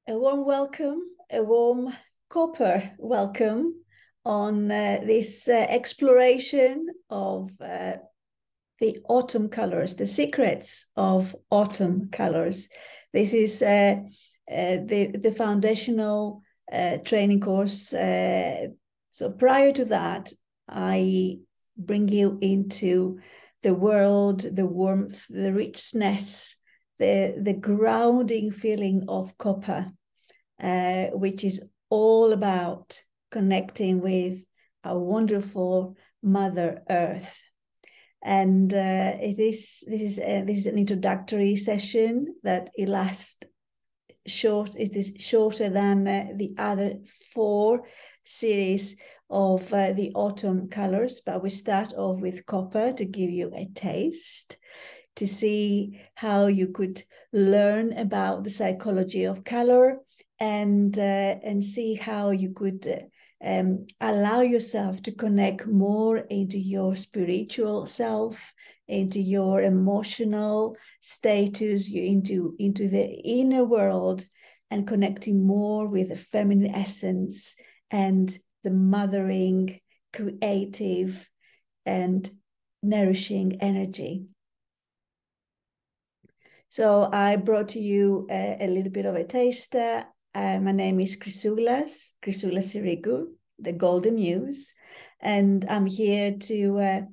A warm welcome, a warm copper welcome on this exploration of the autumn colors, the secrets of autumn colors. This is the foundational training course. So prior to that, I bring you into the world, the warmth, the richness, the grounding feeling of copper, which is all about connecting with our wonderful Mother Earth. And this is an introductory session that it lasts shorter than the other 4 series of the autumn colors, but we start off with copper to give you a taste, to see how you could learn about the psychology of color, and see how you could allow yourself to connect more into your spiritual self, into your emotional status, into the inner world, and connecting more with the feminine essence and the mothering, creative, and nourishing energy. So I brought to you a little bit of a taster. My name is ChriSOULa Sirigou, the Golden Muse, and I'm here to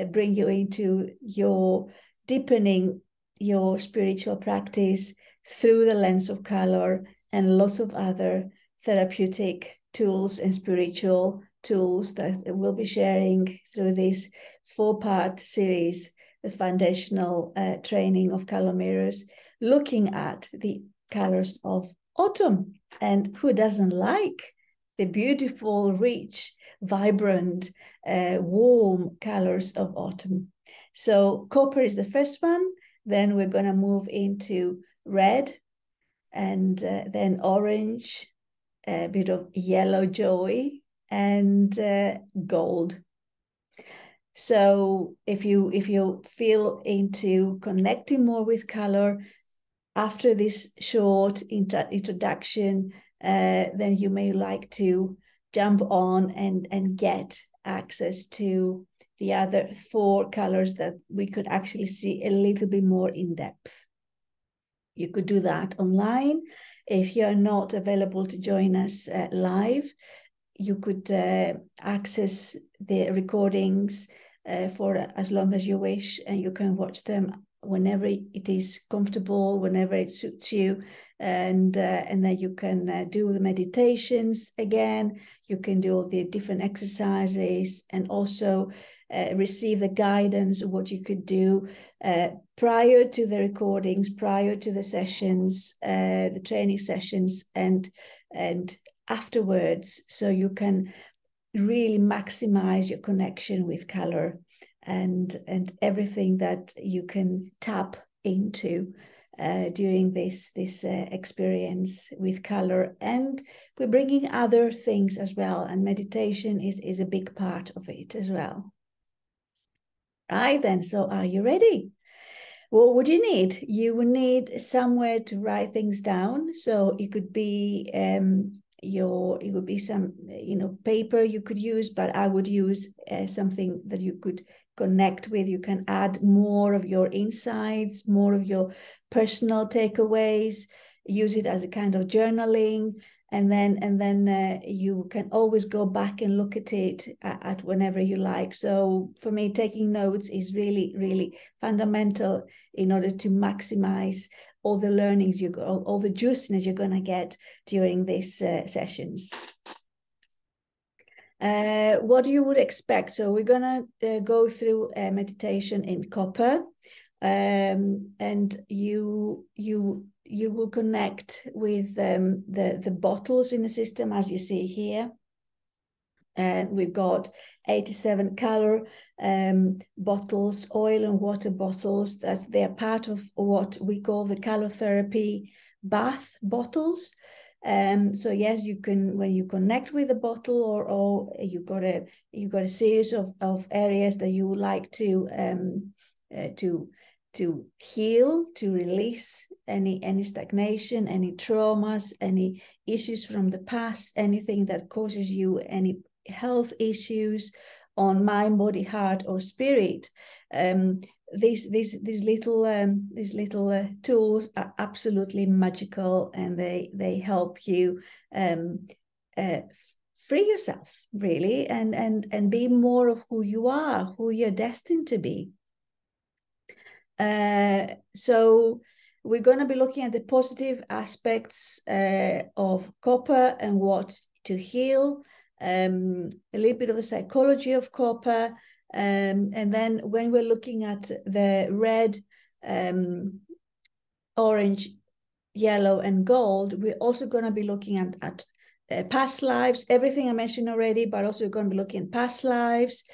bring you into your deepening your spiritual practice through the lens of color and lots of other therapeutic tools and spiritual tools that we'll be sharing through this 4-part series, the foundational training of color mirrors, looking at the colors of autumn. And who doesn't like the beautiful, rich, vibrant, warm colors of autumn? So copper is the first one. Then we're going to move into red, and then orange, a bit of yellow joy, and gold. So if you feel into connecting more with color after this short introduction, then you may like to jump on and get access to the other 4 colors that we could actually see a little bit more in depth. You could do that online. If you're not available to join us live, you could access the recordings for as long as you wish, and you can watch them whenever it is comfortable, whenever it suits you, and then you can do the meditations again. You can do all the different exercises, and also receive the guidance of what you could do prior to the recordings, prior to the sessions, the training sessions, and afterwards, so you can really maximize your connection with color and everything that you can tap into during this experience with color. And we're bringing other things as well, and meditation is a big part of it as well. Right then, so are you ready? What would you need? You would need somewhere to write things down. So it could be it would be some paper you could use, but I would use something that you could connect with. You can add more of your insights, more of your personal takeaways, use it as a kind of journaling, and then you can always go back and look at it at whenever you like. So for me, taking notes is really, really fundamental in order to maximize all the learnings all the juiciness you're going to get during these sessions. What you would expect. So we're going to go through a meditation in copper, and you will connect with the bottles in the system, as you see here. And we've got 87 color bottles, oil and water bottles. They're part of what we call the color therapy bath bottles. So yes, you can, when you connect with the bottle, or you've got a series of areas that you would like to heal, to release any stagnation, any traumas, any issues from the past, anything that causes you any health issues on mind, body, heart, or spirit. These little tools are absolutely magical, and they help you free yourself, really, and be more of who you are, who you're destined to be. So we're going to be looking at the positive aspects of copper and what to heal, a little bit of the psychology of copper, and then when we're looking at the red, orange, yellow, and gold, we're also going to be looking at past lives, everything I mentioned already, but also going to be looking at past lives,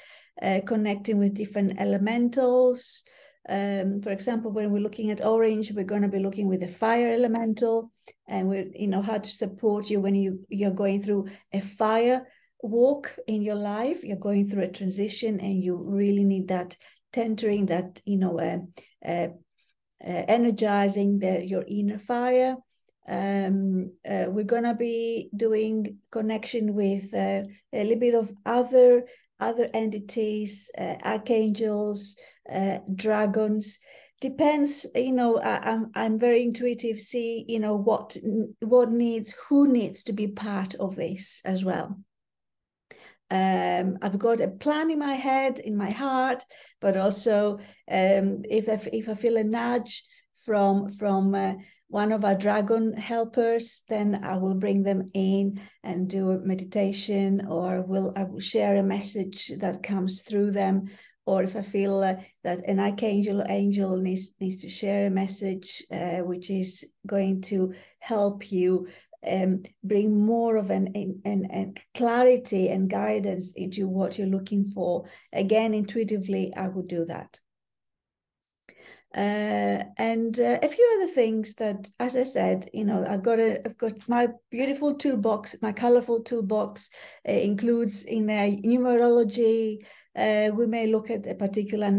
connecting with different elementals. For example, when we're looking at orange, we're going to be looking with the fire elemental, and we how to support you when you're going through a fire walk in your life. You're going through a transition, and you really need that tendering, that energizing your inner fire. We're going to be doing connection with a little bit of other entities, archangels, dragons. Depends, I'm very intuitive. See, who needs to be part of this as well. I've got a plan in my head, in my heart, but also if I feel a nudge from one of our dragon helpers, then I will bring them in and do a meditation, or I will share a message that comes through them. Or if I feel that an archangel angel needs to share a message, which is going to help you bring more of an clarity and guidance into what you're looking for. Again, intuitively, I would do that. And a few other things that, as I said, I've got my beautiful toolbox. My colorful toolbox includes in there numerology. We may look at a particular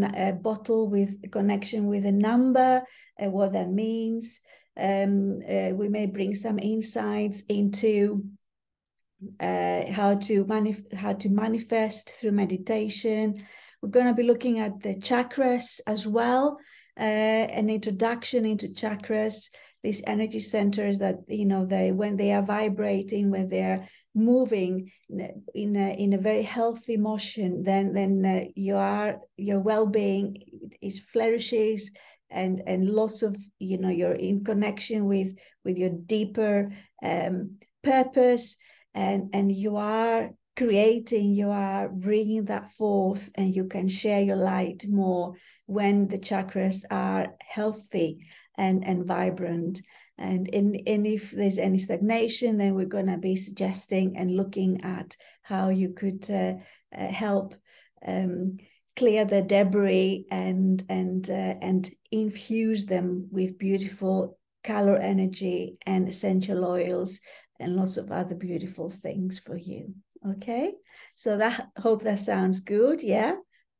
bottle with connection with a number, what that means. We may bring some insights into how to manifest through meditation. We're going to be looking at the chakras as well, an introduction into chakras, these energy centers that when they are vibrating, when they're moving in a very healthy motion, then your well-being flourishes, and lots of you're in connection with your deeper purpose, and you are creating, you are bringing that forth, and you can share your light more when the chakras are healthy and vibrant. And if there's any stagnation, then we're going to be suggesting and looking at how you could help clear the debris and infuse them with beautiful color energy and essential oils and lots of other beautiful things for you. Okay, so hope that sounds good. Yeah,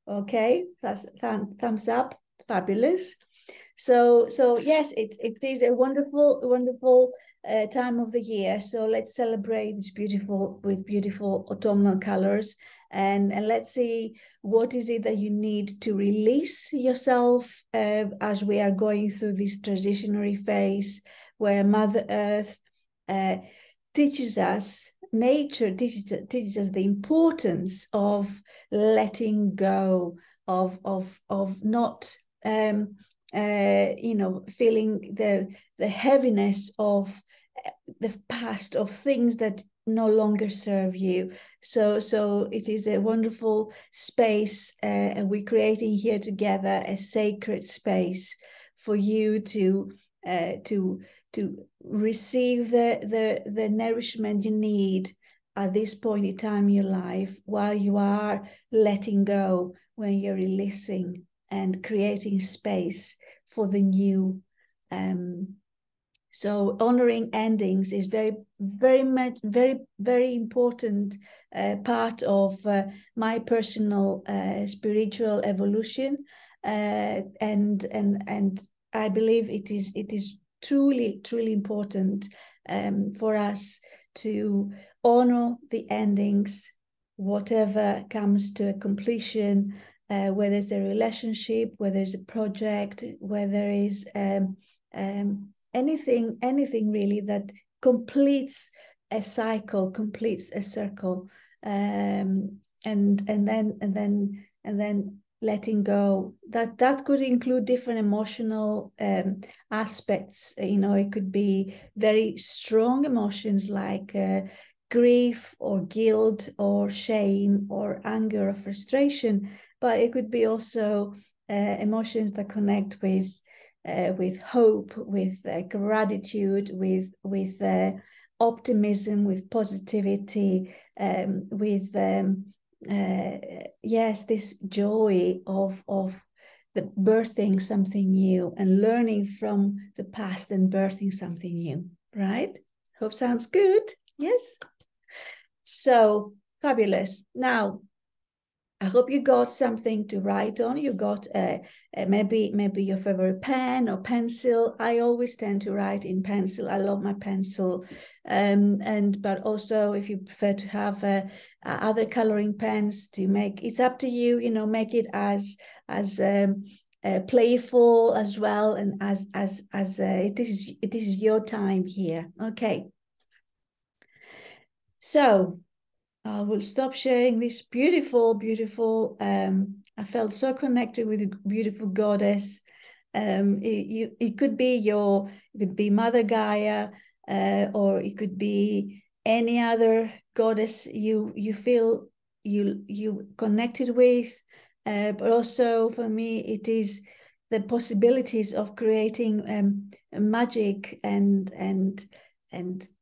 okay, that's thumbs up. Fabulous. So yes, it is a wonderful time of the year. So let's celebrate this with beautiful autumnal colors, and let's see what is it that you need to release yourself as we are going through this transitionary phase where Mother Earth teaches us. Nature teaches us the importance of letting go, of not feeling the heaviness of the past, of things that no longer serve you. So it is a wonderful space, and we're creating here together a sacred space for you to receive the nourishment you need at this point in time in your life, while you are letting go, when you're releasing and creating space for the new. So honoring endings is very important part of my personal spiritual evolution. and I believe it is truly important for us to honor the endings, whatever comes to a completion, whether it's a relationship, whether it's a project, whether it's anything really that completes a cycle, completes a circle, and then letting go. That could include different emotional aspects. You know, it could be very strong emotions like grief or guilt or shame or anger or frustration, but it could be also emotions that connect with hope, with gratitude, with optimism, with positivity, with yes, this joy of the birthing something new and learning from the past and birthing something new, right? Hope sounds good. Yes. So fabulous. Now, I hope you got something to write on. You got maybe your favorite pen or pencil. I always tend to write in pencil. I love my pencil, but also if you prefer to have other coloring pens to make, it's up to you. You know, make it as playful as well, and as it is your time here. Okay. So I will stop sharing this beautiful. I felt so connected with a beautiful goddess. It could be Mother Gaia, or it could be any other goddess you feel you connected with. But also for me, it is the possibilities of creating magic and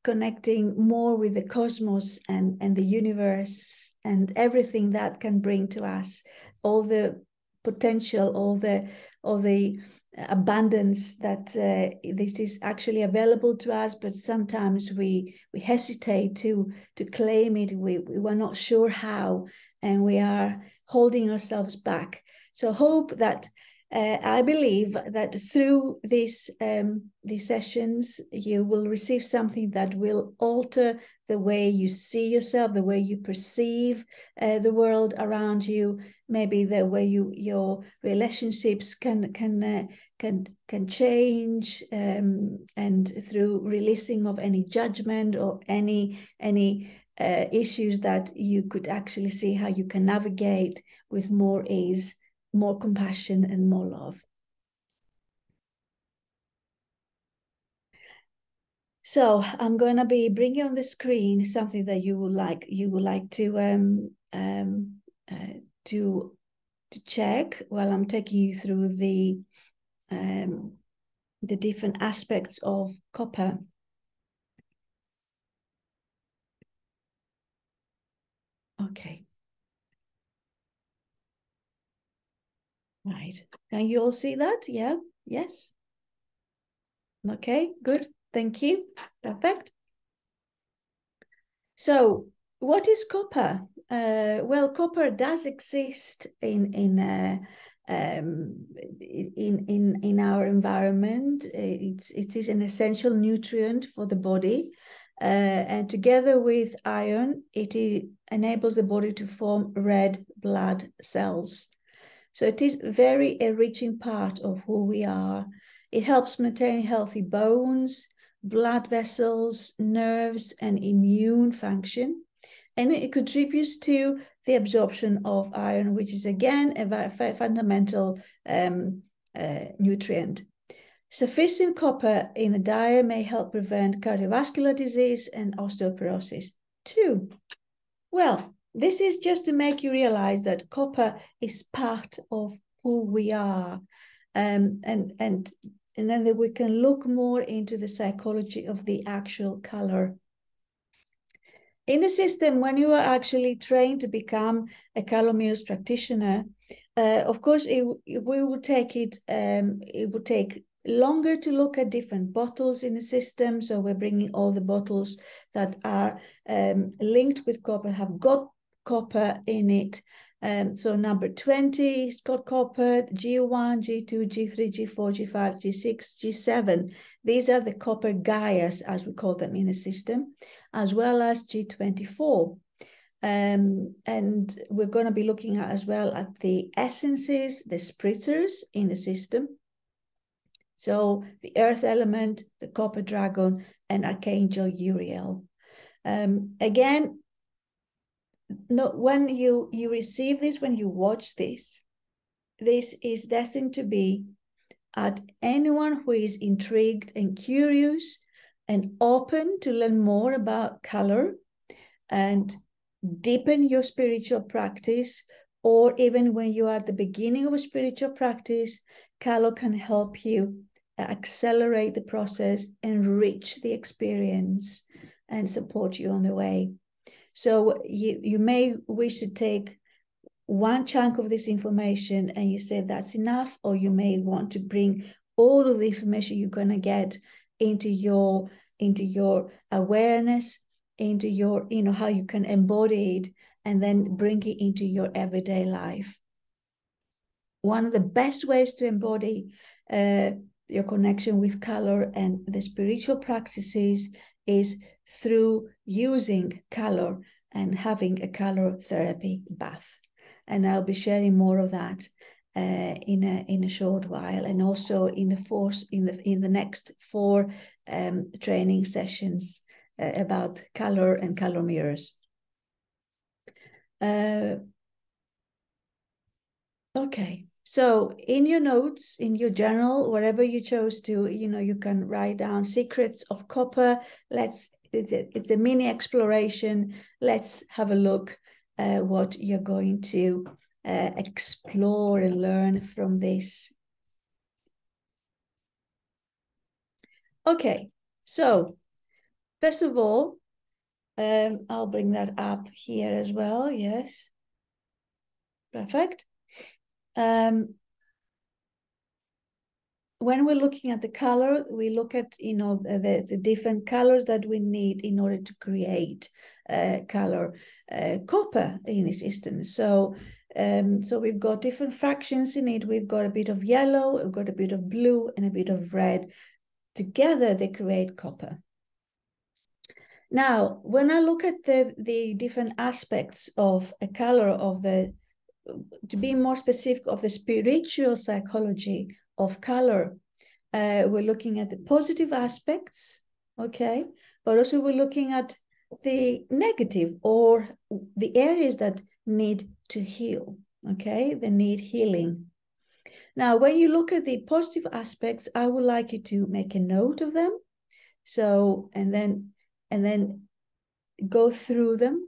connecting more with the cosmos and the universe and everything that can bring to us, all the potential, all the abundance that this is actually available to us, but sometimes we hesitate to claim it. We're not sure how, and we are holding ourselves back. So hope that I believe that through these sessions, you will receive something that will alter the way you see yourself, the way you perceive the world around you, maybe the way your relationships can change, and through releasing of any judgment or any issues, that you could actually see how you can navigate with more ease, more compassion, and more love. So I'm going to be bringing on the screen something that you would like to check while I'm taking you through the different aspects of copper. Okay. Right. Can you all see that? Yeah. Yes. Okay, good. Thank you. Perfect. So what is copper? Well, copper does exist in our environment. It is an essential nutrient for the body, and together with iron, it enables the body to form red blood cells. So it is very enriching part of who we are. It helps maintain healthy bones, blood vessels, nerves, and immune function. And it contributes to the absorption of iron, which is again a very fundamental nutrient. Sufficient copper in a diet may help prevent cardiovascular disease and osteoporosis too. Well, this is just to make you realize that copper is part of who we are, and then we can look more into the psychology of the actual color. In the system, when you are actually trained to become a color mirrors practitioner, of course, it will take longer to look at different bottles in the system. So we're bringing all the bottles that are linked with copper, have got copper in it. So number 20, it's got copper, G1, G2, G3, G4, G5, G6, G7. These are the copper Gaias, as we call them in the system, as well as G24. And we're going to be looking at as well at the essences, the spritzers in the system. So the earth element, the copper dragon, and Archangel Uriel. Again, no, when you receive this, when you watch this, this is destined to be at anyone who is intrigued and curious and open to learn more about color and deepen your spiritual practice, or even when you are at the beginning of a spiritual practice, color can help you accelerate the process, enrich the experience, and support you on the way. So you may wish to take one chunk of this information and you say that's enough, or you may want to bring all of the information you're going to get into your awareness, into your, how you can embody it and then bring it into your everyday life. One of the best ways to embody your connection with color and the spiritual practices is through using color and having a color therapy bath. And I'll be sharing more of that in a short while, and also in the next 4 training sessions about color and color mirrors. Okay. So in your notes, in your journal, wherever you chose to, you can write down secrets of copper. It's a mini exploration. Let's have a look at what you're going to explore and learn from this. Okay, so first of all, I'll bring that up here as well. Yes, perfect. When we're looking at the color, we look at the different colors that we need in order to create color copper in this instance. So we've got different fractions in it. We've got a bit of yellow, we've got a bit of blue, and a bit of red. Together they create copper. Now, when I look at the different aspects of a color to be more specific, of the spiritual psychology of color, we're looking at the positive aspects, okay? But also we're looking at the negative, or the areas that need to heal, okay? They need healing. Now, when you look at the positive aspects, I would like you to make a note of them. So, and then go through them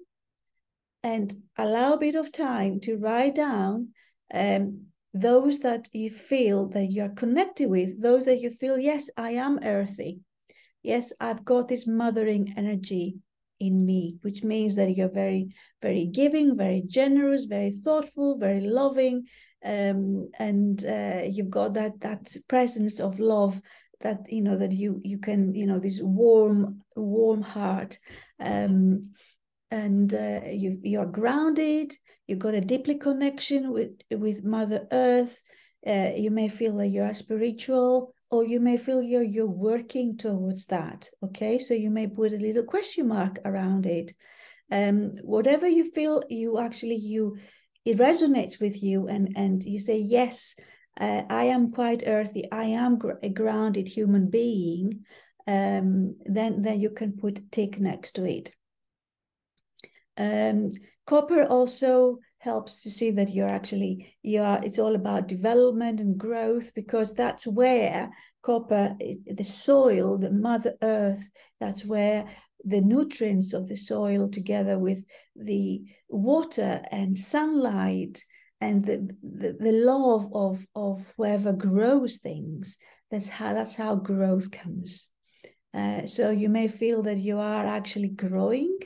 and allow a bit of time to write down those that you feel that you're connected with, those that you feel, yes, I am earthy. Yes, I've got this mothering energy in me, which means that you're very, very giving, very generous, very thoughtful, very loving, and you've got that presence of love that that you can this warm heart, and you're grounded. You've got a deeply connection with Mother Earth. You may feel that you are spiritual, or you may feel you're working towards that. Okay, so you may put a little question mark around it. Whatever you feel, it resonates with you, and you say, yes, I am quite earthy. I am a grounded human being. Then you can put a tick next to it. Copper also helps to see that it's all about development and growth, because that's where copper, the soil, the Mother Earth, that's where the nutrients of the soil, together with the water and sunlight and the love of whoever grows things, that's how growth comes. So you may feel that you are actually growing,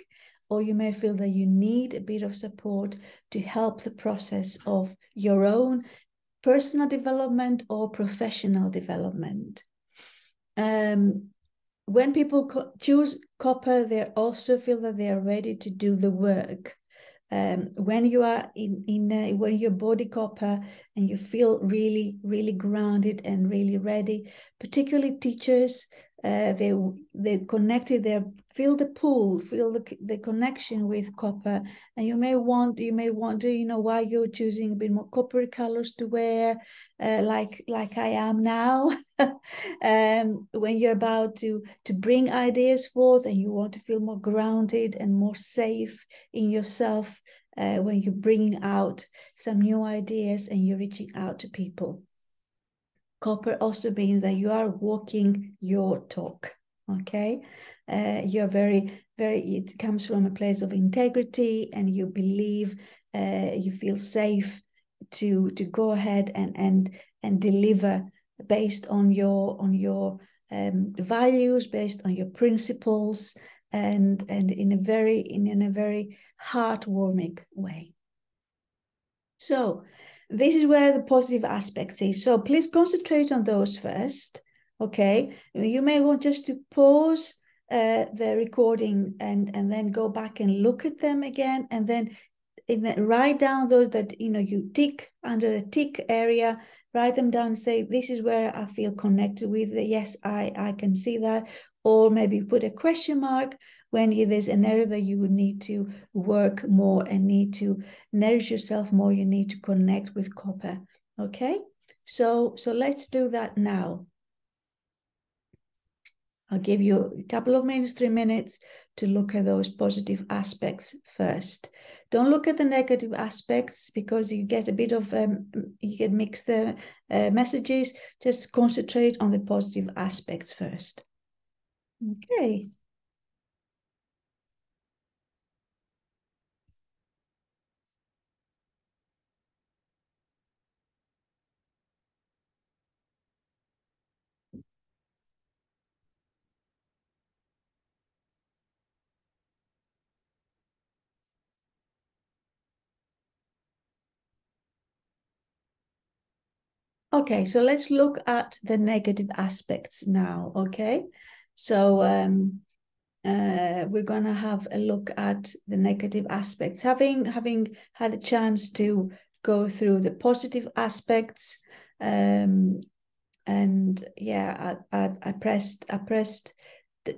or you may feel that you need a bit of support to help the process of your own personal development or professional development. When people choose copper, they also feel that they are ready to do the work when you are when your body copper and you feel really, really grounded and really ready, particularly teachers, they connected there, feel the pull, feel the connection with copper, and you may wonder, you know, why you're choosing a bit more coppery colors to wear, like I am now. When you're about to bring ideas forth and you want to feel more grounded and more safe in yourself, when you're bringing out some new ideas and you're reaching out to people. Copper also means that you are walking your talk, okay? You're very, it comes from a place of integrity, and you believe, you feel safe to go ahead and deliver based on your values, based on your principles, and in a very heartwarming way. So this is where the positive aspects is. So please concentrate on those first, okay? You may want just to pause the recording and then go back and look at them again, and then write down those that, you know, you tick under a tick area, write them down and say, this is where I feel connected with. Yes, I can see that. Or maybe put a question mark when there's an area that you would need to work more and need to nourish yourself more. You need to connect with copper. Okay, so let's do that now. I'll give you a couple of minutes, 3 minutes, to look at those positive aspects first. Don't look at the negative aspects, because you get a bit of, you get mixed messages. Just concentrate on the positive aspects first. Okay. Okay, so let's look at the negative aspects now, okay? So we're gonna have a look at the negative aspects. Having had a chance to go through the positive aspects, and yeah, I pressed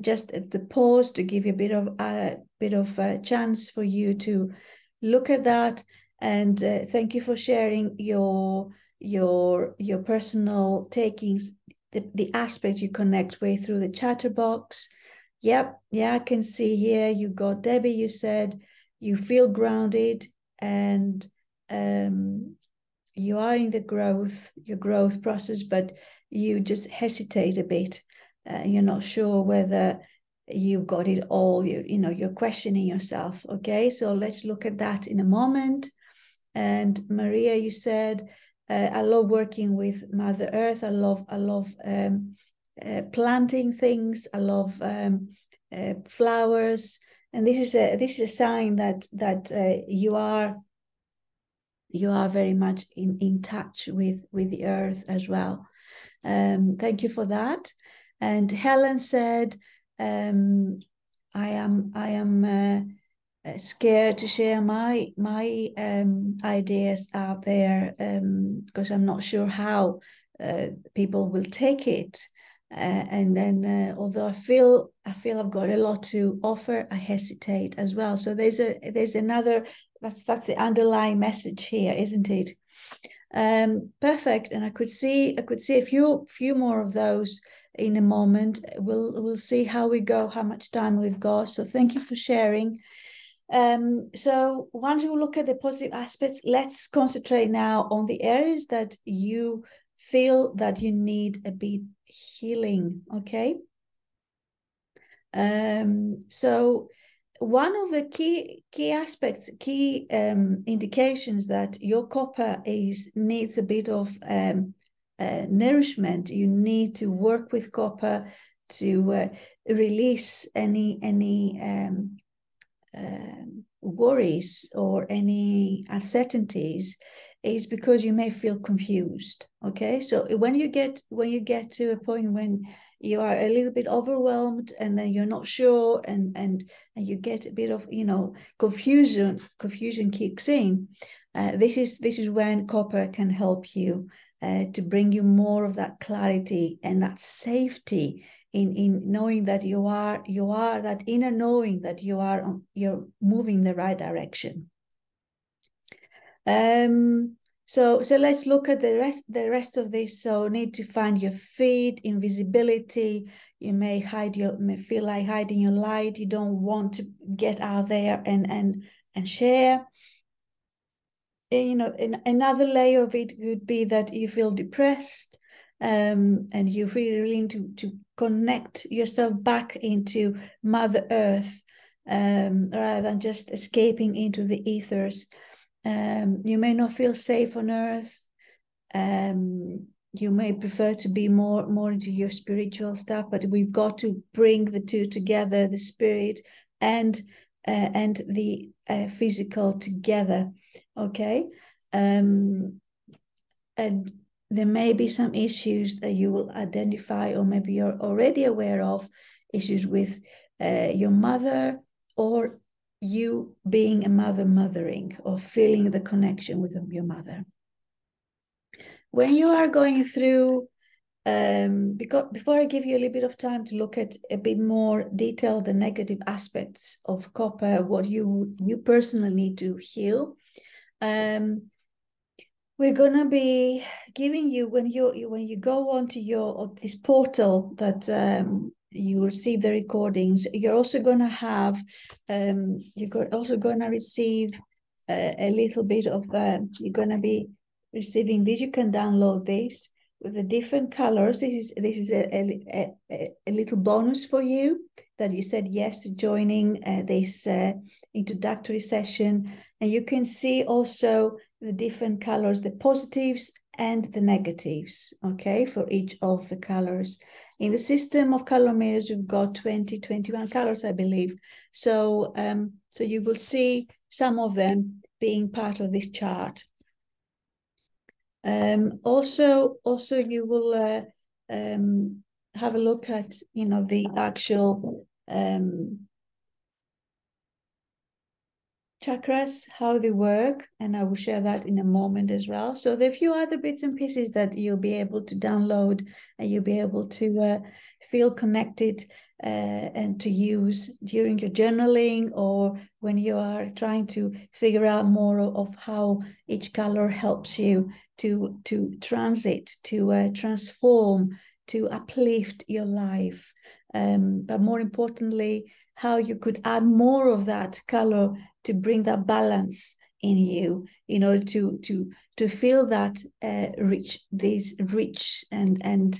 just the pause to give you a bit of a chance for you to look at that. And thank you for sharing your personal takings, the aspect you connect with through the chatter box. Yep, yeah, I can see here you got Debbie. You said you feel grounded, and you are in your growth process, but you just hesitate a bit. You're not sure whether you got it all. You know, you're questioning yourself. Okay, so let's look at that in a moment. And Maria, you said, I love working with Mother Earth. I love planting things. I love flowers, and this is a sign that you are very much in touch with the earth as well. Thank you for that. And Helen said, I am scared to share my ideas out there, because I'm not sure how people will take it. And then although I feel I've got a lot to offer, I hesitate as well. So there's another, that's the underlying message here, isn't it? Perfect. And I could see a few more of those in a moment. We'll see how we go, how much time we've got. So thank you for sharing. So once you look at the positive aspects, let's concentrate now on the areas that you feel that you need a bit healing. Okay. So one of the key aspects, indications that your copper needs a bit of nourishment. You need to work with copper to release any worries or any uncertainties, is because you may feel confused. Okay, so when you get to a point when you are a little bit overwhelmed, and then you're not sure, and you get a bit of, you know, confusion kicks in. This is when copper can help you to bring you more of that clarity and that safety in knowing that you are that inner knowing that you're moving in the right direction. So let's look at the rest of this. So need to find your feet, invisibility. You may feel like hiding your light. You don't want to get out there and share. You know, another layer of it could be that you feel depressed, and you really need to connect yourself back into Mother Earth, rather than just escaping into the ethers. You may not feel safe on Earth. You may prefer to be more into your spiritual stuff, but we've got to bring the two together, the spirit and the physical together. Okay, and there may be some issues that you will identify, or maybe you're already aware of, issues with your mother, or you being a mothering, or feeling the connection with your mother. When you are going through, because before I give you a little bit of time to look at a bit more detail the negative aspects of copper, what you personally need to heal, we're gonna be giving you, when you go onto this portal that you receive the recordings, you're also gonna have you're also gonna receive a little bit of you're gonna be receiving this. You can download this with the different colors. This is a little bonus for you, that you said yes to joining this introductory session. And you can see also the different colors, the positives and the negatives, okay, for each of the colors. In the system of color mirrors, we've got 21 colors, I believe. So, so you will see some of them being part of this chart. Also, you will have a look at, you know, the actual chakras, how they work, and I will share that in a moment as well. So there are a few other bits and pieces that you'll be able to download, and you'll be able to feel connected and to use during your journaling, or when you are trying to figure out more of how each color helps you to transit, to transform, to uplift your life. But more importantly, how you could add more of that color to bring that balance in you, in order to feel that rich and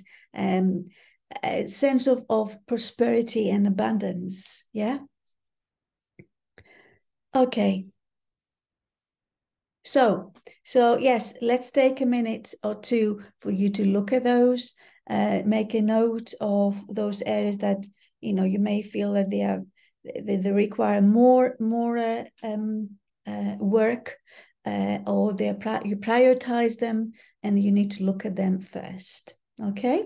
a sense of prosperity and abundance. Yeah. Okay. So yes, let's take a minute or two for you to look at those, make a note of those areas that, you know, you may feel that they require more work, or you prioritize them, and you need to look at them first. Okay.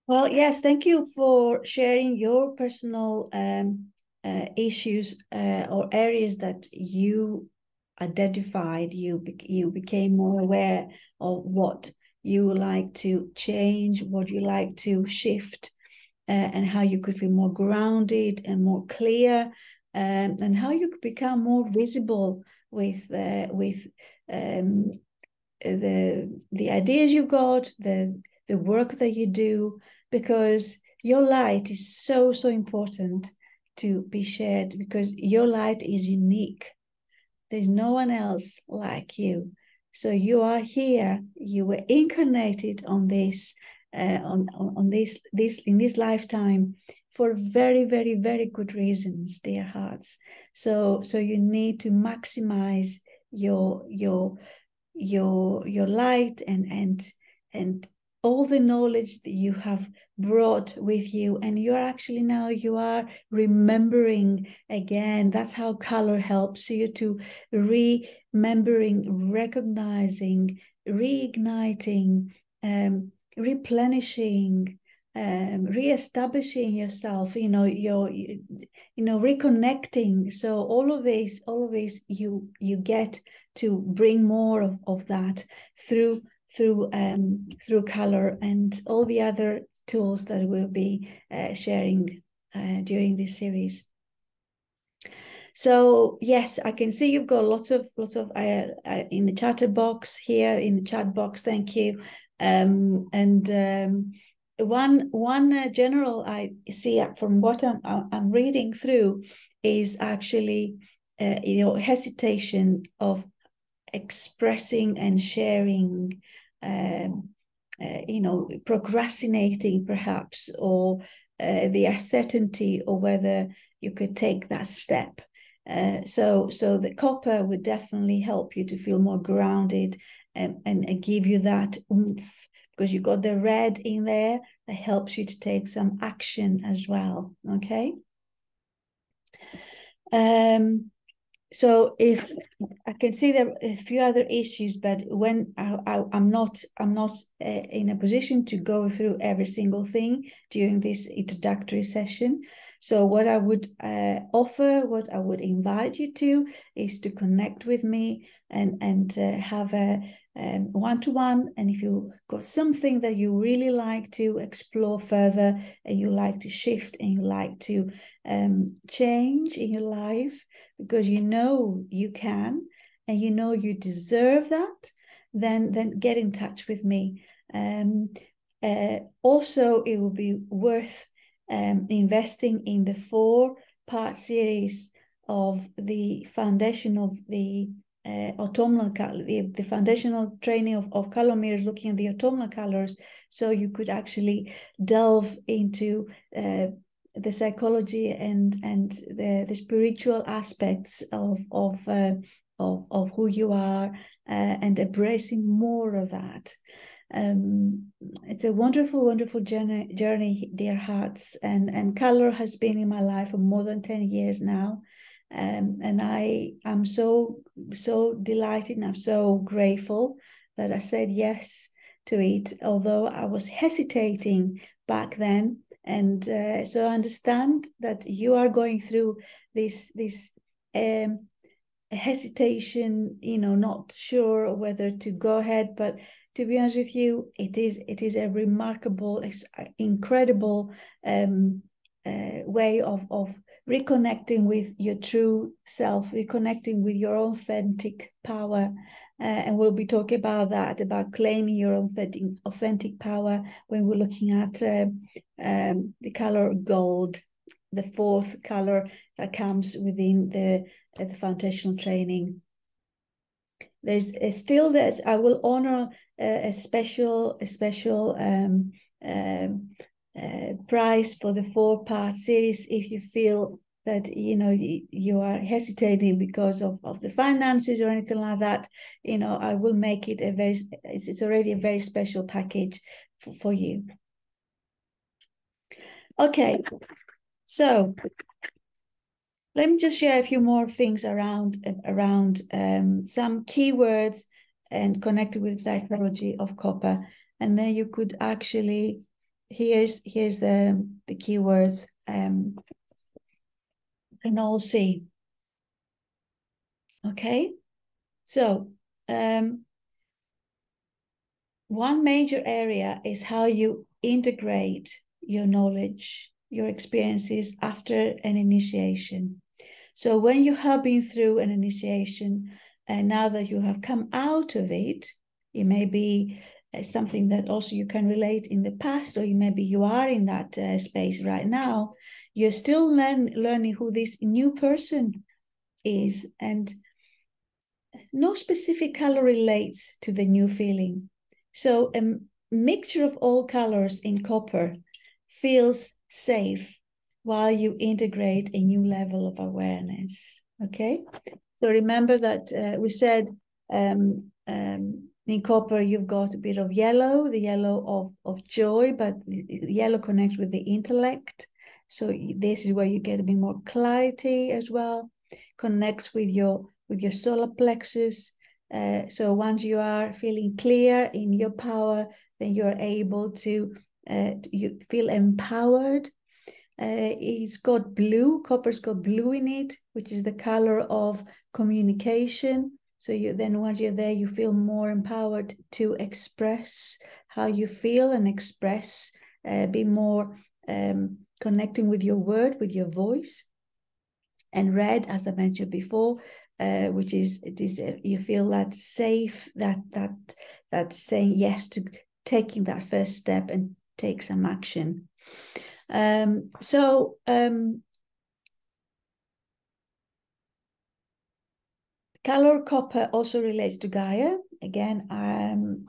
Well, yes, thank you for sharing your personal issues or areas that you identified. You became more aware of what you would like to change, what you like to shift, and how you could feel more grounded and more clear, and how you could become more visible with the ideas you got, the work that you do, because your light is so important to be shared, because your light is unique. There's no one else like you. So you are here. You were incarnated on this, on this in this lifetime, for very, very, very good reasons, dear hearts. So you need to maximize your light and all the knowledge that you have brought with you, and you are remembering again. That's how color helps you to remembering, recognizing, reigniting, replenishing, re-establishing yourself, reconnecting. So all of these you get to bring more of that through color and all the other tools that we'll be sharing during this series. So yes, I can see you've got lots of in the chat box here, in the chat box. Thank you. One general I see from what I'm reading through is actually hesitation of expressing and sharing, procrastinating perhaps, or the uncertainty or whether you could take that step. So the copper would definitely help you to feel more grounded and give you that oomph, because you got the red in there that helps you to take some action as well. Okay. So if I can see there are a few other issues, but when I'm not in a position to go through every single thing during this introductory session. So what I would offer, what I would invite you to, is to connect with me and have a one-to-one. And if you've got something that you really like to explore further, and you like to shift, and you like to change in your life, because you know you can and you know you deserve that, then get in touch with me. Also, it will be worth investing in the 4-part series of the foundation of the autumnal color, the foundational training of color mirrors, looking at the autumnal colors, so you could actually delve into the psychology and the spiritual aspects of who you are, and embracing more of that. It's a wonderful, wonderful journey, dear hearts, and color has been in my life for more than 10 years now. And I am so delighted, and I'm so grateful that I said yes to it, although I was hesitating back then. And so I understand that you are going through this hesitation, not sure whether to go ahead. But to be honest with you, it is a remarkable, incredible way of reconnecting with your true self, reconnecting with your authentic power. And we'll be talking about that, about claiming your authentic power, when we're looking at the color gold, the 4th color that comes within the foundational training. There's still this. I will honor a special price for the 4-part series. If you feel that you are hesitating because of the finances or anything like that, I will make it it's already a very special package for you. Okay, so let me just share a few more things around some keywords and connected with psychology of copper, and then you could actually here's the keywords. Can all see. Okay, so one major area is how you integrate your knowledge, your experiences after an initiation. So when you have been through an initiation, and now that you have come out of it, it may be something that also you can relate in the past, or maybe you are in that space right now. You're still learning who this new person is, and no specific color relates to the new feeling. So a mixture of all colors in copper feels safe while you integrate a new level of awareness. Okay, so remember that we said in copper you've got a bit of yellow, the yellow of joy, but yellow connects with the intellect. So this is where you get a bit more clarity as well. Connects with your solar plexus. So once you are feeling clear in your power, then you are able to you feel empowered. It's got blue, copper's got blue in it, which is the color of communication. So then once you're there, you feel more empowered to express how you feel and express, be more connecting with your word, with your voice. And red, as I mentioned before, which is you feel that safe, that saying yes to taking that first step and take some action. Color copper also relates to Gaia. Again,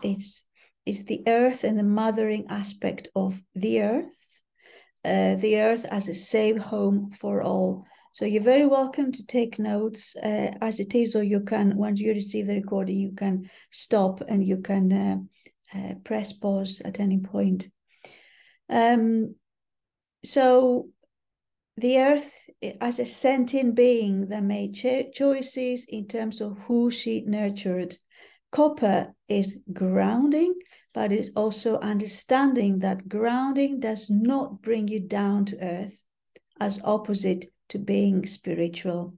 it's the earth and the mothering aspect of the earth as a safe home for all. So you're very welcome to take notes as it is, or you can, once you receive the recording, you can stop and you can press pause at any point. So the earth, as a sentient being that made choices in terms of who she nurtured. Copper is grounding, but it's also understanding that grounding does not bring you down to earth, as opposite to being spiritual.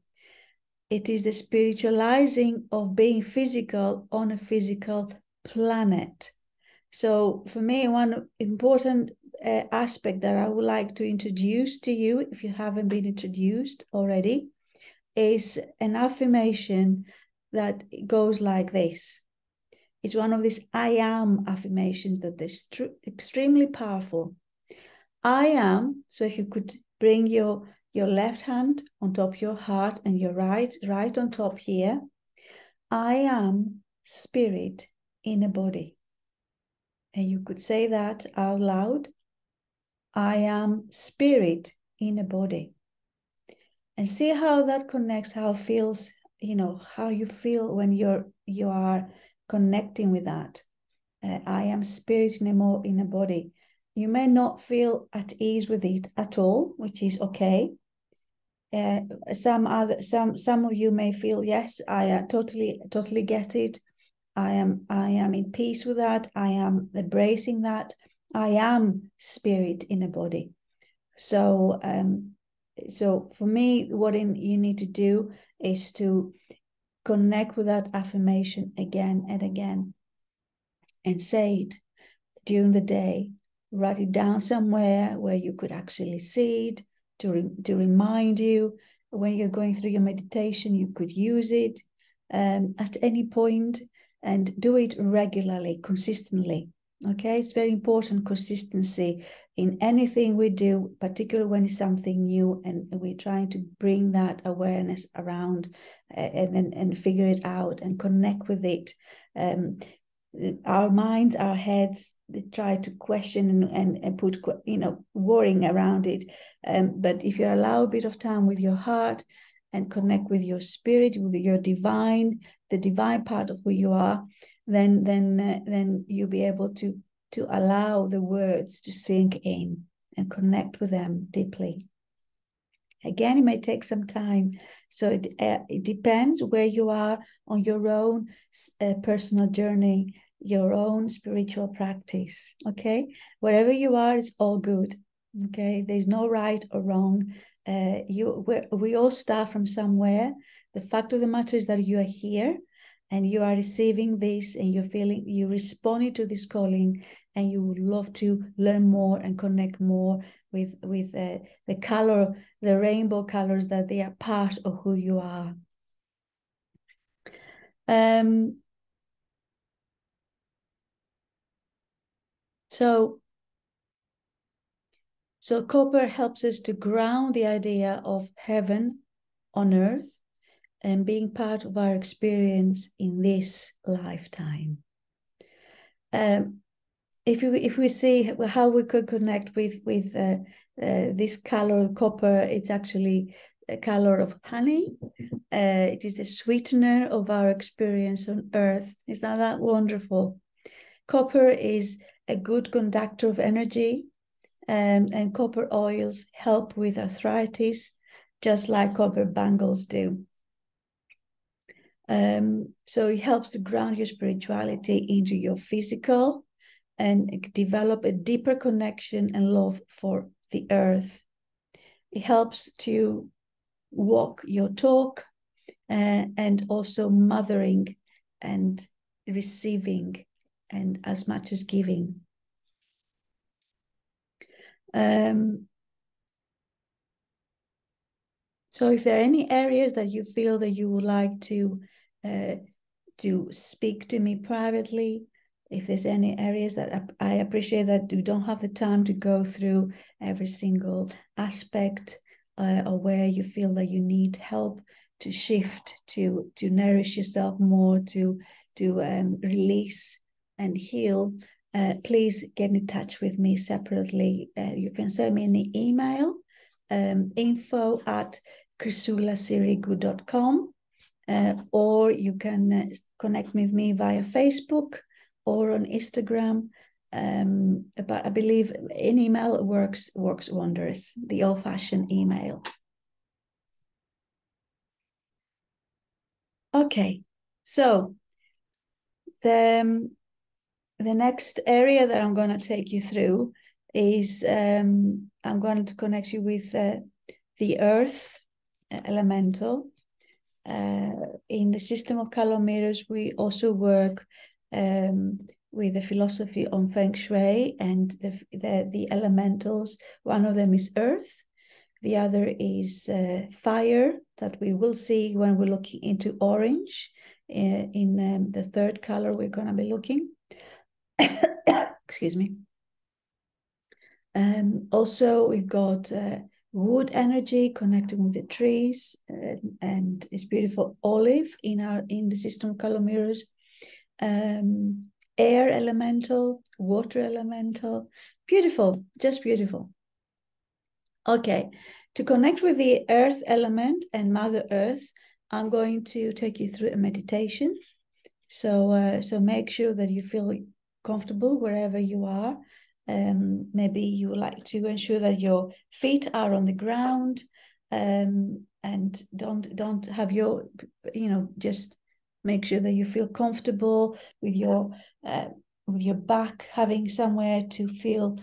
It is the spiritualizing of being physical on a physical planet. So for me, one important aspect that I would like to introduce to you, if you haven't been introduced already, is an affirmation that goes like this. It's one of these I am affirmations that is extremely powerful. I am, so if you could bring your left hand on top of your heart and your right on top here. I am spirit in a body. And you could say that out loud. I am spirit in a body. And see how that connects, how it feels, how you feel when you are connecting with that. I am spirit in a body. You may not feel at ease with it at all, which is okay. Some of you may feel, yes, I totally get it. I am in peace with that. I am embracing that. I am spirit in a body. So for me, what you need to do is to connect with that affirmation again and again, and say it during the day. Write it down somewhere where you could actually see it to remind you. When you're going through your meditation, you could use it at any point, and do it regularly, consistently. Okay, it's very important, consistency in anything we do, particularly when it's something new and we're trying to bring that awareness around and figure it out and connect with it. Our minds, our heads, they try to question and put worrying around it. But if you allow a bit of time with your heart and connect with your spirit, with your divine, the divine part of who you are, then you'll be able to allow the words to sink in and connect with them deeply. Again, it may take some time, so it depends where you are on your own personal journey, your own spiritual practice. Okay, wherever you are, it's all good. Okay, there's no right or wrong. We all start from somewhere. The fact of the matter is that you are here and you are receiving this, and you're responding to this calling, and you would love to learn more and connect more with the color, the rainbow colors, that they are part of who you are. So copper helps us to ground the idea of heaven on earth and being part of our experience in this lifetime. if we see how we could connect with this color copper, it's actually a color of honey. It is the sweetener of our experience on earth. Isn't that wonderful? Copper is a good conductor of energy, and copper oils help with arthritis, just like copper bangles do. So it helps to ground your spirituality into your physical and develop a deeper connection and love for the earth. It helps to walk your talk, and also mothering and receiving, and as much as giving. So if there are any areas that you feel that you would like to speak to me privately, if there's any areas that I appreciate that you don't have the time to go through every single aspect, or where you feel that you need help to shift, to nourish yourself more, to release and heal, please get in touch with me separately. You can send me an email, info@ChriSOULa or you can connect with me via Facebook or on Instagram. But I believe an email works wonders, the old-fashioned email. Okay, so the next area that I'm going to take you through is I'm going to connect you with the earth elemental. In the system of color mirrors, we also work with the philosophy on Feng Shui and the elementals. One of them is earth. The other is fire, that we will see when we're looking into orange. In the third color we're going to be looking. Excuse me. Also, we've got wood energy connecting with the trees, and it's beautiful olive in the system of color mirrors. Air elemental, water elemental, beautiful, just beautiful. Okay, to connect with the earth element and Mother Earth, I'm going to take you through a meditation. So make sure that you feel comfortable wherever you are. Maybe you would like to ensure that your feet are on the ground, and don't have your, just make sure that you feel comfortable with your back having somewhere to feel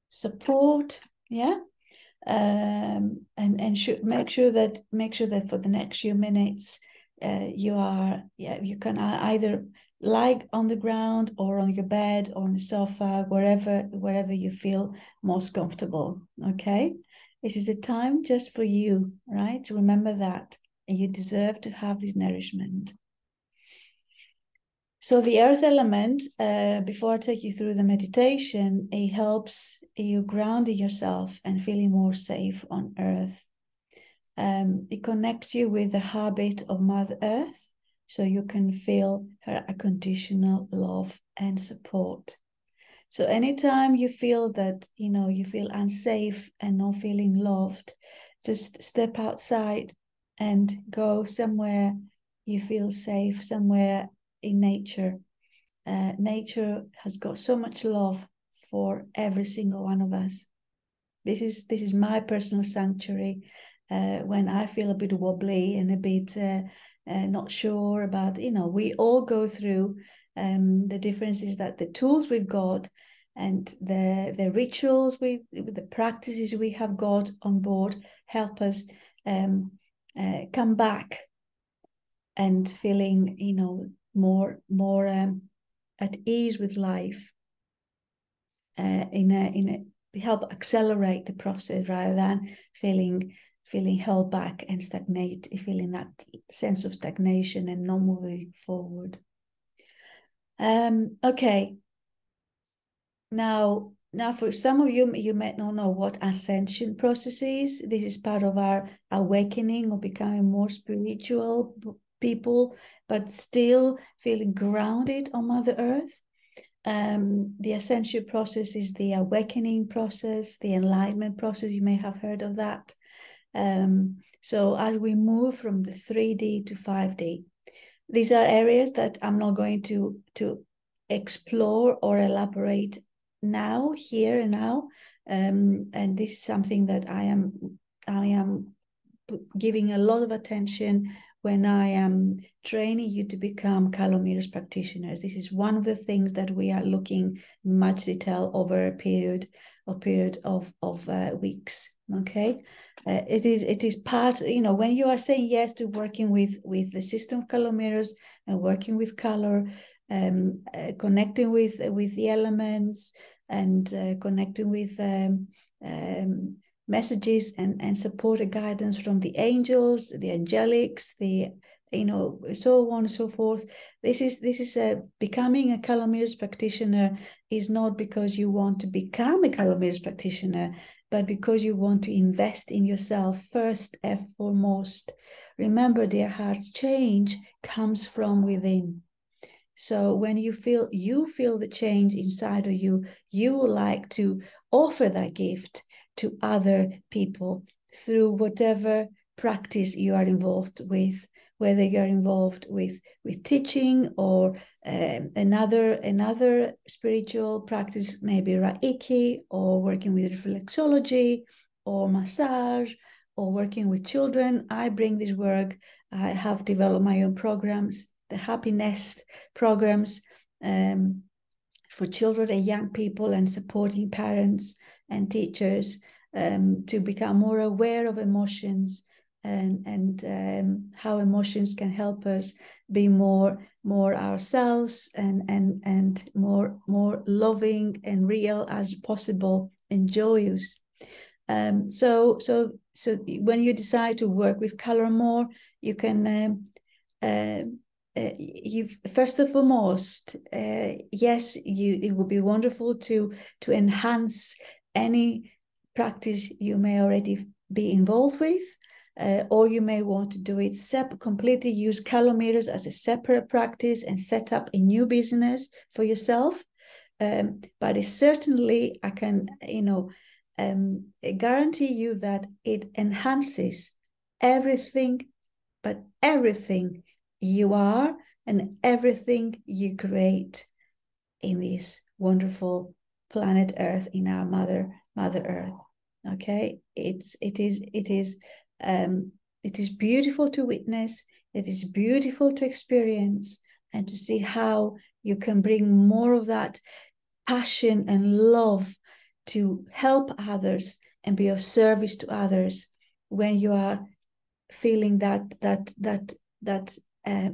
support, yeah. And should make sure that for the next few minutes you can either lie on the ground or on your bed or on the sofa, wherever you feel most comfortable. Okay, this is the time just for you, right? To remember that you deserve to have this nourishment. So the earth element, before I take you through the meditation, it helps you grounding yourself and feeling more safe on earth. It connects you with the heartbeat of Mother Earth, so you can feel her unconditional love and support. So anytime you feel that, you feel unsafe and not feeling loved, just step outside and go somewhere you feel safe, somewhere in nature. Nature has got so much love for every single one of us. This is my personal sanctuary. When I feel a bit wobbly and a bit not sure about, we all go through. The difference is that the tools we've got and the rituals, the practices we have got on board help us come back and feeling, more at ease with life. Help accelerate the process rather than feeling held back and stagnate, feeling that sense of stagnation and not moving forward. Okay. Now for some of you, you might not know what ascension process is. This is part of our awakening or becoming more spiritual people, but still feeling grounded on Mother Earth. The ascension process is the awakening process, the enlightenment process. You may have heard of that. So as we move from the 3D to 5D, these are areas that I'm not going to explore or elaborate now, here and now. And this is something that I am giving a lot of attention when I am training you to become color mirrors practitioners. This is one of the things that we are looking in much detail over a period of weeks. Okay, it is part. When you are saying yes to working with the system of color mirrors and working with color, connecting with the elements and connecting with messages and support and guidance from the angels, the angelics, so on and so forth. This is becoming a color mirrors practitioner is not because you want to become a color mirrors practitioner, but because you want to invest in yourself first and foremost. Remember, dear hearts, change comes from within. So when you feel the change inside of you, you would like to offer that gift to other people through whatever practice you are involved with, whether you're involved with teaching or another spiritual practice, maybe reiki, or working with reflexology or massage, or working with children. I bring this work. I have developed my own programs, the happiness programs for children and young people, and supporting parents and teachers to become more aware of emotions and how emotions can help us be more ourselves and more loving and real as possible and joyous. So when you decide to work with color more, you can you first and foremost, yes, it would be wonderful to enhance any practice you may already be involved with, or you may want to do it completely, use color mirrors as a separate practice and set up a new business for yourself. But it certainly, I can guarantee you that it enhances everything, but everything you are and everything you create in this wonderful planet Earth, in our Mother Earth. Okay, it is beautiful to witness. It is beautiful to experience and to see how you can bring more of that passion and love to help others and be of service to others when you are feeling that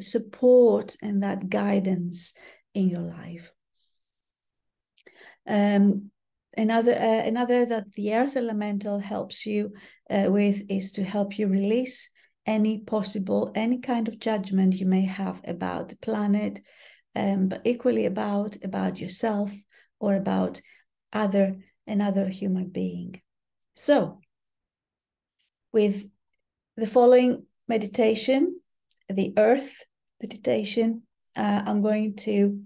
support and that guidance in your life. Another that the earth elemental helps you with is to help you release any kind of judgment you may have about the planet, but equally about yourself or about another human being. So with the following meditation, the earth meditation, I'm going to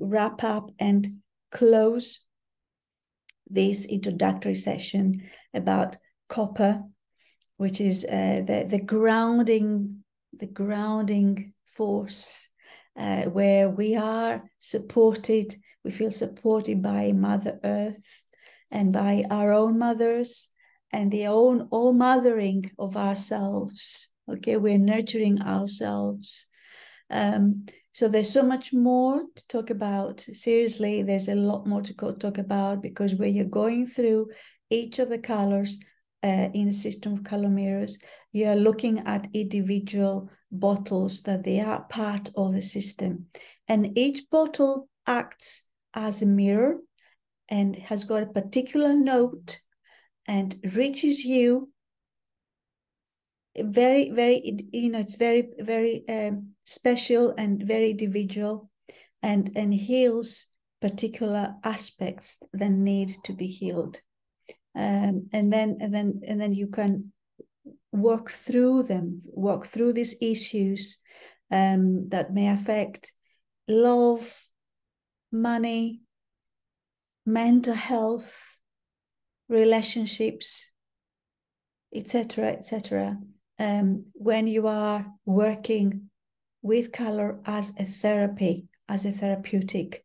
wrap up and close this introductory session about copper, which is the grounding force, where we are supported. We feel supported by Mother Earth and by our own mothers and the all mothering of ourselves. Okay, we're nurturing ourselves. So there's so much more to talk about. Seriously, there's a lot more to talk about, because when you're going through each of the colors in the system of color mirrors, you are looking at individual bottles that they are part of the system. And each bottle acts as a mirror and has got a particular note and reaches you very, it's very special and very individual, and heals particular aspects that need to be healed, and then you can work through these issues that may affect love, money, mental health, relationships, etc., etc. When you are working with color as a therapy, as a therapeutic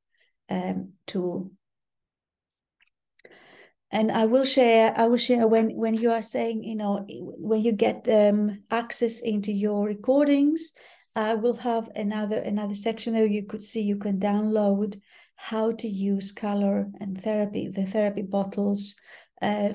tool. And I will share when you are saying, you know, when you get access into your recordings, I will have another section there you could see, you can download how to use color and therapy, the therapy bottles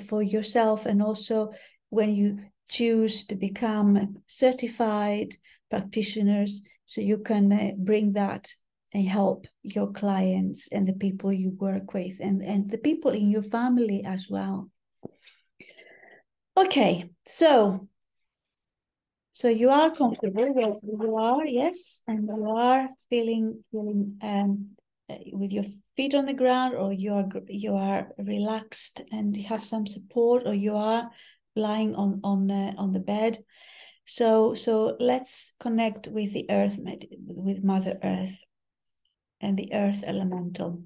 for yourself. And also when you choose to become certified practitioners, so you can bring that and help your clients and the people you work with, and the people in your family as well. Okay, so you are comfortable where you are, yes, and you are feeling with your feet on the ground, or you are relaxed and you have some support, or you are lying on the bed. So let's connect with the earth, with Mother Earth and the earth elemental.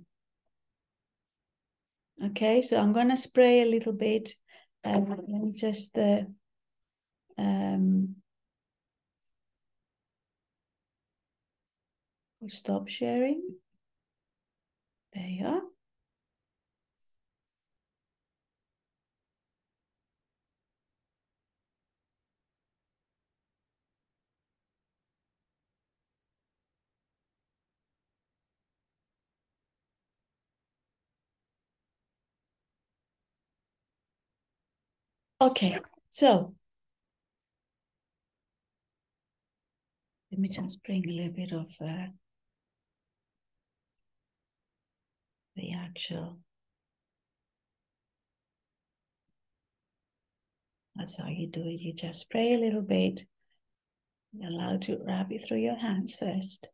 Okay, so I'm going to spray a little bit. Let me just stop sharing. There you are. Okay, so let me just bring a little bit of the actual. That's how you do it. You just spray a little bit. You're allowed to rub it through your hands first.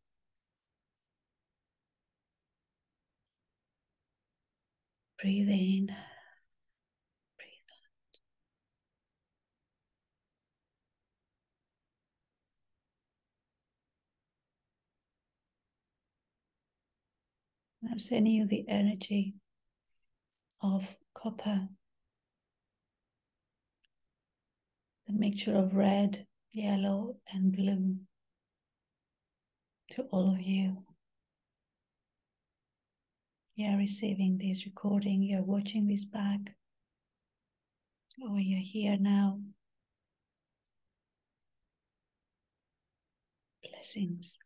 Breathe in. Breathe out. I'm sending you the energy of copper, the mixture of red, yellow, and blue to all of you. You're receiving this recording, you're watching this back, or you're here now. Blessings.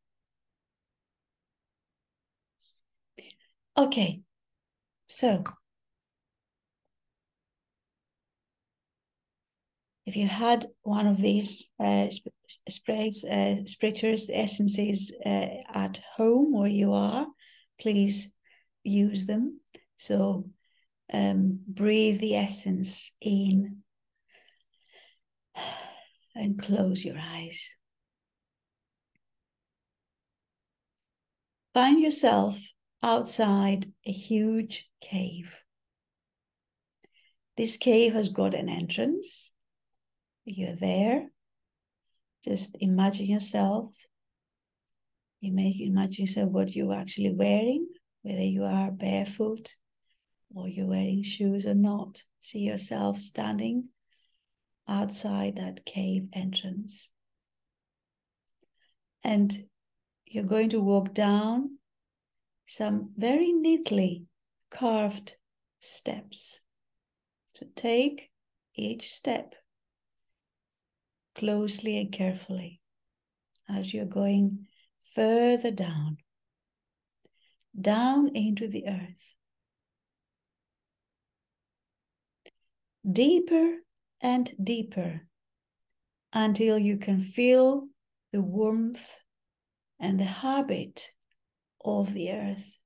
Okay, so if you had one of these sprays, spritzers, essences at home where you are, please use them. So breathe the essence in and close your eyes. Find yourself outside a huge cave. This cave has got an entrance. You're there. Just imagine yourself. You may imagine yourself what you're actually wearing, whether you are barefoot or you're wearing shoes or not. See yourself standing outside that cave entrance. And you're going to walk down some very neatly carved steps. So take each step closely and carefully as you're going further down into the earth. Deeper and deeper until you can feel the warmth and the heartbeat of the earth.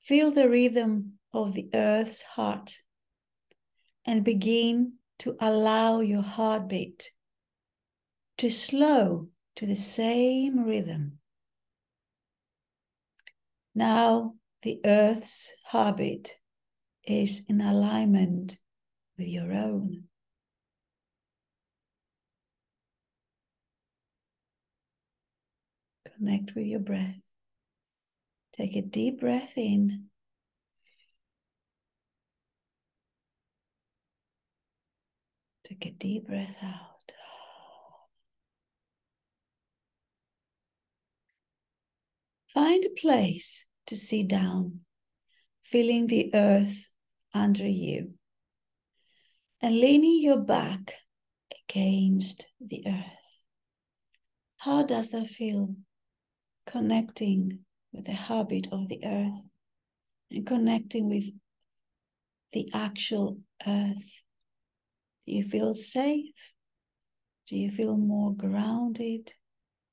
Feel the rhythm of the earth's heart and begin to allow your heartbeat to slow to the same rhythm. Now the earth's heartbeat is in alignment with your own. Connect with your breath. Take a deep breath in. Take a deep breath out. Find a place to sit down, feeling the earth under you, and leaning your back against the earth. How does that feel? Connecting with the heartbeat of the earth and connecting with the actual earth. Do you feel safe? Do you feel more grounded?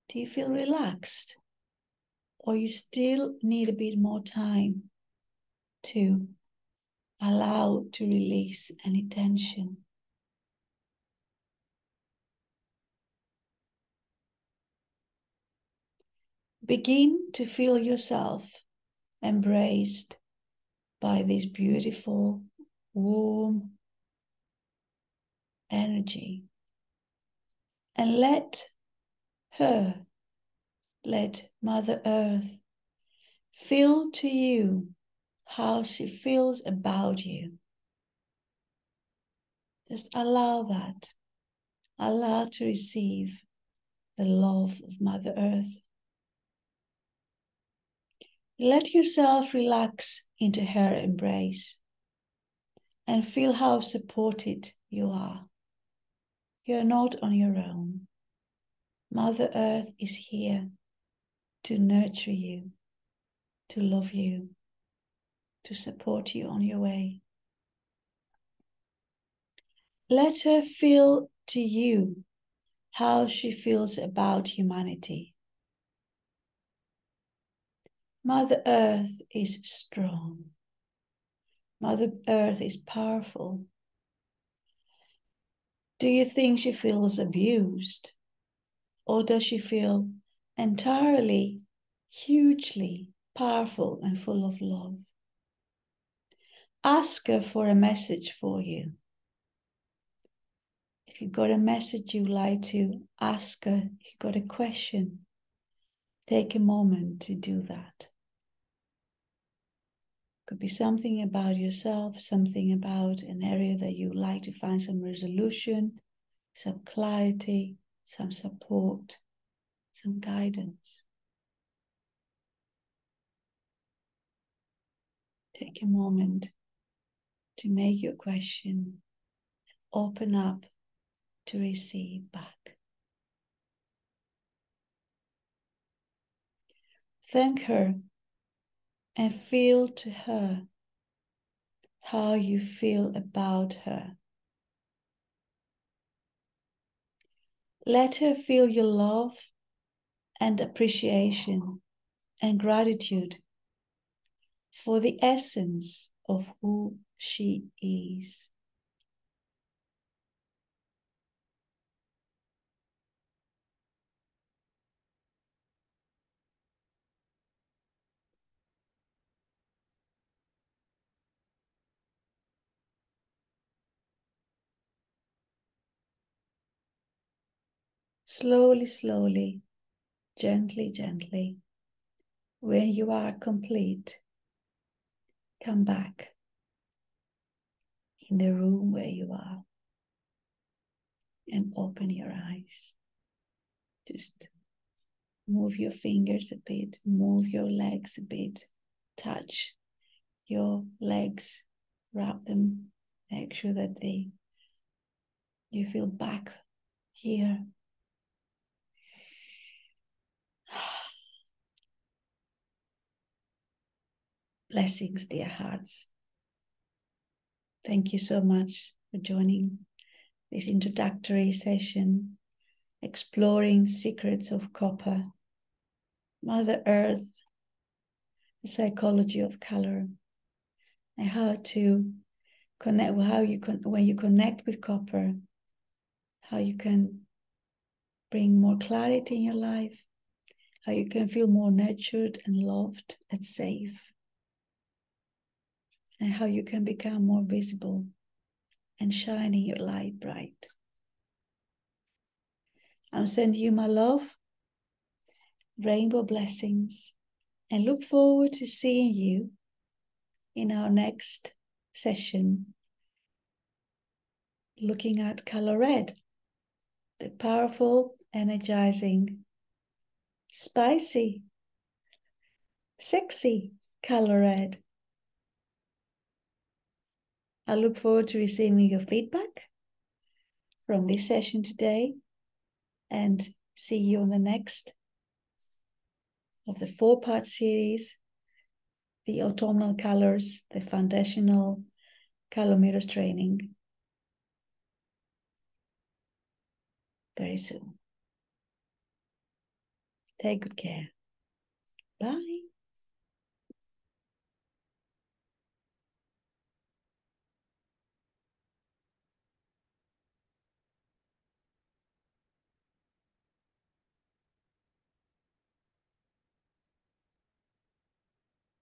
Do you feel relaxed? Or you still need a bit more time to allow to release any tension? Begin to feel yourself embraced by this beautiful, warm energy. And let Mother Earth feel to you how she feels about you. Just allow that. Allow to receive the love of Mother Earth. Let yourself relax into her embrace and feel how supported you are. You're not on your own. Mother Earth is here to nurture you, to love you, to support you on your way. Let her feel to you how she feels about humanity. Mother Earth is strong. Mother Earth is powerful. Do you think she feels abused? Or does she feel entirely, hugely powerful and full of love? Ask her for a message for you. If you've got a message you'd like to ask her, if you've got a question, take a moment to do that. Could be something about yourself, something about an area that you'd like to find some resolution, some clarity, some support, some guidance. Take a moment to make your question, open up to receive back. Thank her and feel to her how you feel about her. Let her feel your love and appreciation and gratitude for the essence of who she is. Slowly, slowly, gently, gently, when you are complete, come back in the room where you are and open your eyes. Just move your fingers a bit, move your legs a bit, touch your legs, wrap them, make sure that you feel back here. Blessings, dear hearts. Thank you so much for joining this introductory session, exploring the secrets of copper, Mother Earth, the psychology of color, and how to connect, when you connect with copper, how you can bring more clarity in your life, how you can feel more nurtured and loved and safe, and how you can become more visible and shining your light bright. I'm sending you my love rainbow blessings, and look forward to seeing you in our next session, looking at color red, the powerful, energizing, spicy, sexy color red. I look forward to receiving your feedback from this session today, and see you on the next of the 4-part series, the autumnal colors, the foundational color mirrors training, very soon. Take good care. Bye.